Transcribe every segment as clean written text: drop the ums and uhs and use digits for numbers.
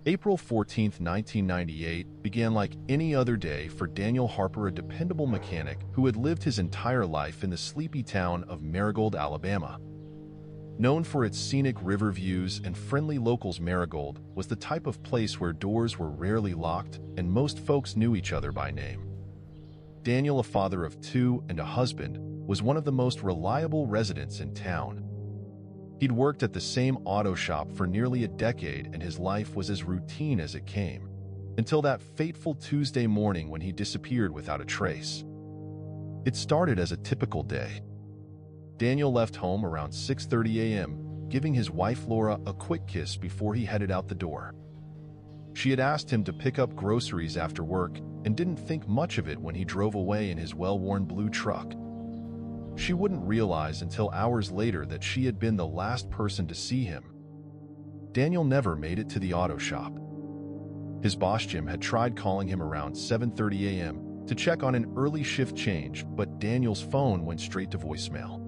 April 14, 1998 began like any other day for Daniel Harper, a dependable mechanic who had lived his entire life in the sleepy town of Marigold, Alabama. Known for its scenic river views and friendly locals, Marigold was the type of place where doors were rarely locked and most folks knew each other by name. Daniel, a father of two and a husband, was one of the most reliable residents in town. He'd worked at the same auto shop for nearly a decade, and his life was as routine as it came, until that fateful Tuesday morning when he disappeared without a trace. It started as a typical day. Daniel left home around 6:30 a.m., giving his wife Laura a quick kiss before he headed out the door. She had asked him to pick up groceries after work and didn't think much of it when he drove away in his well-worn blue truck. She wouldn't realize until hours later that she had been the last person to see him. Daniel never made it to the auto shop. His boss Jim had tried calling him around 7:30 a.m. to check on an early shift change, but Daniel's phone went straight to voicemail.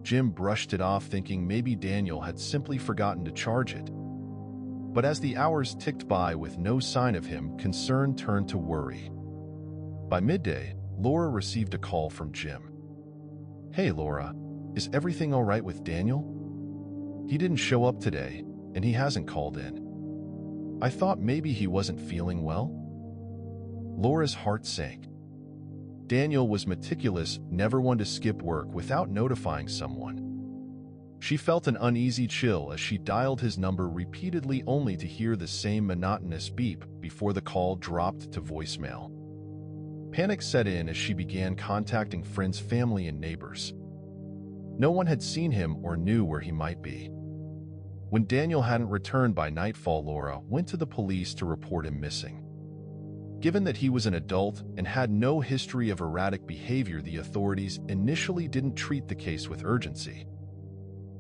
Jim brushed it off, thinking maybe Daniel had simply forgotten to charge it. But as the hours ticked by with no sign of him, concern turned to worry. By midday, Laura received a call from Jim. "Hey Laura, is everything all right with Daniel? He didn't show up today, and he hasn't called in. I thought maybe he wasn't feeling well." Laura's heart sank. Daniel was meticulous, never one to skip work without notifying someone. She felt an uneasy chill as she dialed his number repeatedly, only to hear the same monotonous beep before the call dropped to voicemail. Panic set in as she began contacting friends, family, and neighbors. No one had seen him or knew where he might be. When Daniel hadn't returned by nightfall, Laura went to the police to report him missing. Given that he was an adult and had no history of erratic behavior, the authorities initially didn't treat the case with urgency.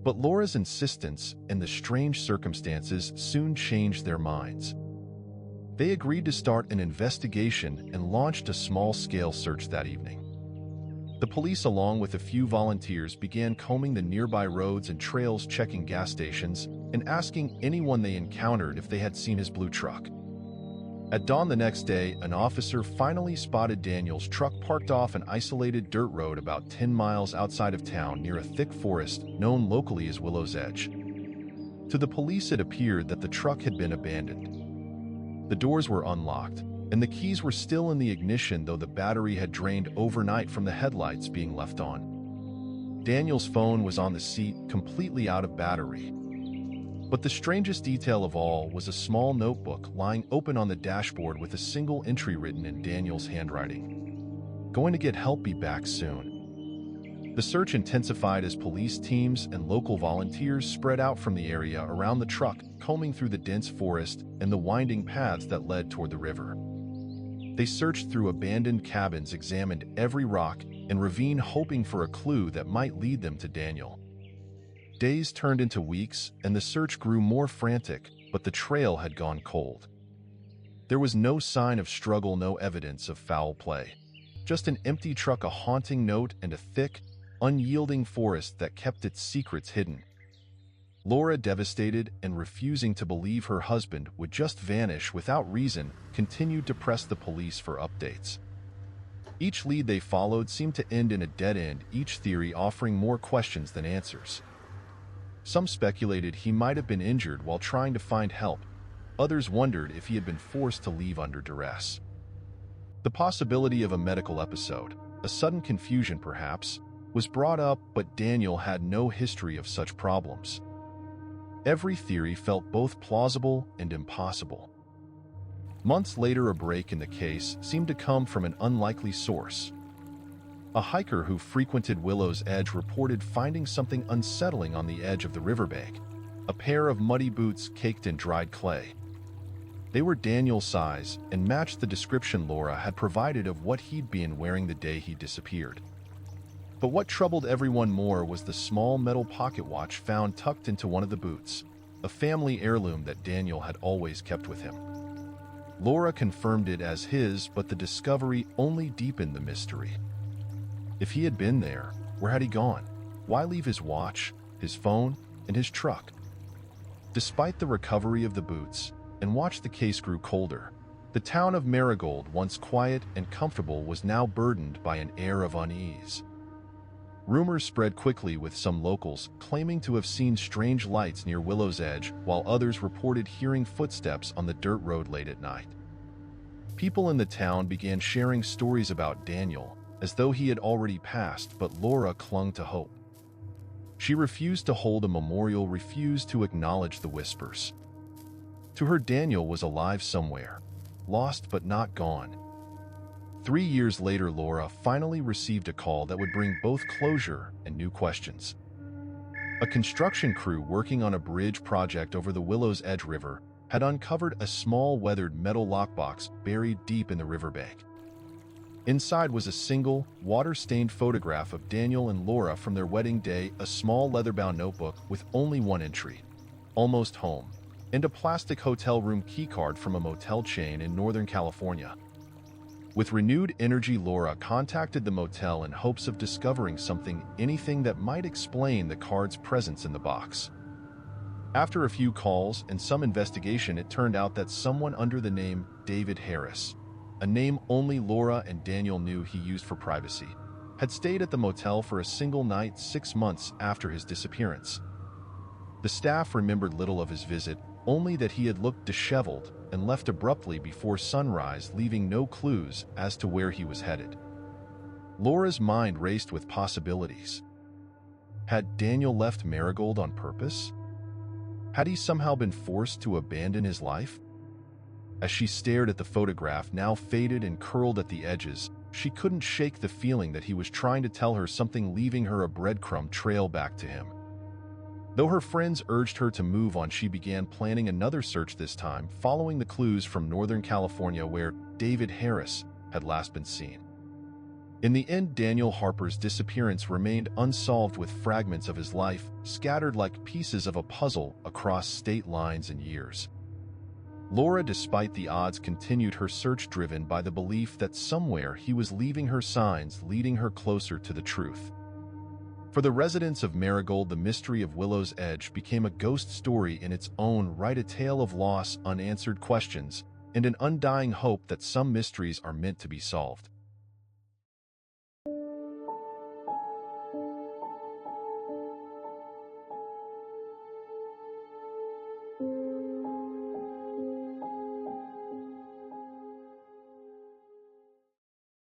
But Laura's insistence and the strange circumstances soon changed their minds. They agreed to start an investigation and launched a small-scale search that evening. The police, along with a few volunteers, began combing the nearby roads and trails, checking gas stations, and asking anyone they encountered if they had seen his blue truck. At dawn the next day, an officer finally spotted Daniel's truck parked off an isolated dirt road about 10 miles outside of town near a thick forest known locally as Willow's Edge. To the police, it appeared that the truck had been abandoned. The doors were unlocked, and the keys were still in the ignition, though the battery had drained overnight from the headlights being left on. Daniel's phone was on the seat, completely out of battery. But the strangest detail of all was a small notebook lying open on the dashboard with a single entry written in Daniel's handwriting. "Going to get help, be back soon." The search intensified as police teams and local volunteers spread out from the area around the truck, combing through the dense forest and the winding paths that led toward the river. They searched through abandoned cabins, examined every rock and ravine, hoping for a clue that might lead them to Daniel. Days turned into weeks, and the search grew more frantic, but the trail had gone cold. There was no sign of struggle, no evidence of foul play. Just an empty truck, a haunting note, and a thick, unyielding forest that kept its secrets hidden. Laura, devastated and refusing to believe her husband would just vanish without reason, continued to press the police for updates. Each lead they followed seemed to end in a dead end, each theory offering more questions than answers. Some speculated he might have been injured while trying to find help. Others wondered if he had been forced to leave under duress. The possibility of a medical episode, a sudden confusion perhaps, was brought up, but Daniel had no history of such problems. Every theory felt both plausible and impossible. Months later, a break in the case seemed to come from an unlikely source. A hiker who frequented Willow's Edge reported finding something unsettling on the edge of the riverbank, a pair of muddy boots caked in dried clay. They were Daniel's size and matched the description Laura had provided of what he'd been wearing the day he disappeared. But what troubled everyone more was the small metal pocket watch found tucked into one of the boots, a family heirloom that Daniel had always kept with him. Laura confirmed it as his, but the discovery only deepened the mystery. If he had been there, where had he gone? Why leave his watch, his phone, and his truck? Despite the recovery of the boots, and watched the case grow colder. The town of Marigold, once quiet and comfortable, was now burdened by an air of unease. Rumors spread quickly, with some locals claiming to have seen strange lights near Willow's Edge, while others reported hearing footsteps on the dirt road late at night. People in the town began sharing stories about Daniel, as though he had already passed, but Laura clung to hope. She refused to hold a memorial, refused to acknowledge the whispers. To her, Daniel was alive somewhere, lost but not gone. 3 years later, Laura finally received a call that would bring both closure and new questions. A construction crew working on a bridge project over the Willow's Edge River had uncovered a small weathered metal lockbox buried deep in the riverbank. Inside was a single, water-stained photograph of Daniel and Laura from their wedding day, a small leather-bound notebook with only one entry, "Almost home," and a plastic hotel room keycard from a motel chain in Northern California. With renewed energy, Laura contacted the motel in hopes of discovering anything that might explain the card's presence in the box. After a few calls and some investigation, it turned out that someone under the name David Harris, a name only Laura and Daniel knew he used for privacy, had stayed at the motel for a single night 6 months after his disappearance. The staff remembered little of his visit, only that he had looked disheveled and left abruptly before sunrise, leaving no clues as to where he was headed. Laura's mind raced with possibilities. Had Daniel left Marigold on purpose? Had he somehow been forced to abandon his life? As she stared at the photograph, now faded and curled at the edges, she couldn't shake the feeling that he was trying to tell her something, leaving her a breadcrumb trail back to him. Though her friends urged her to move on, she began planning another search, this time following the clues from Northern California, where David Harris had last been seen. In the end, Daniel Harper's disappearance remained unsolved, with fragments of his life scattered like pieces of a puzzle across state lines and years. Laura, despite the odds, continued her search, driven by the belief that somewhere he was leaving her signs, leading her closer to the truth. For the residents of Marigold, the mystery of Willow's Edge became a ghost story in its own right, a tale of loss, unanswered questions, and an undying hope that some mysteries are meant to be solved.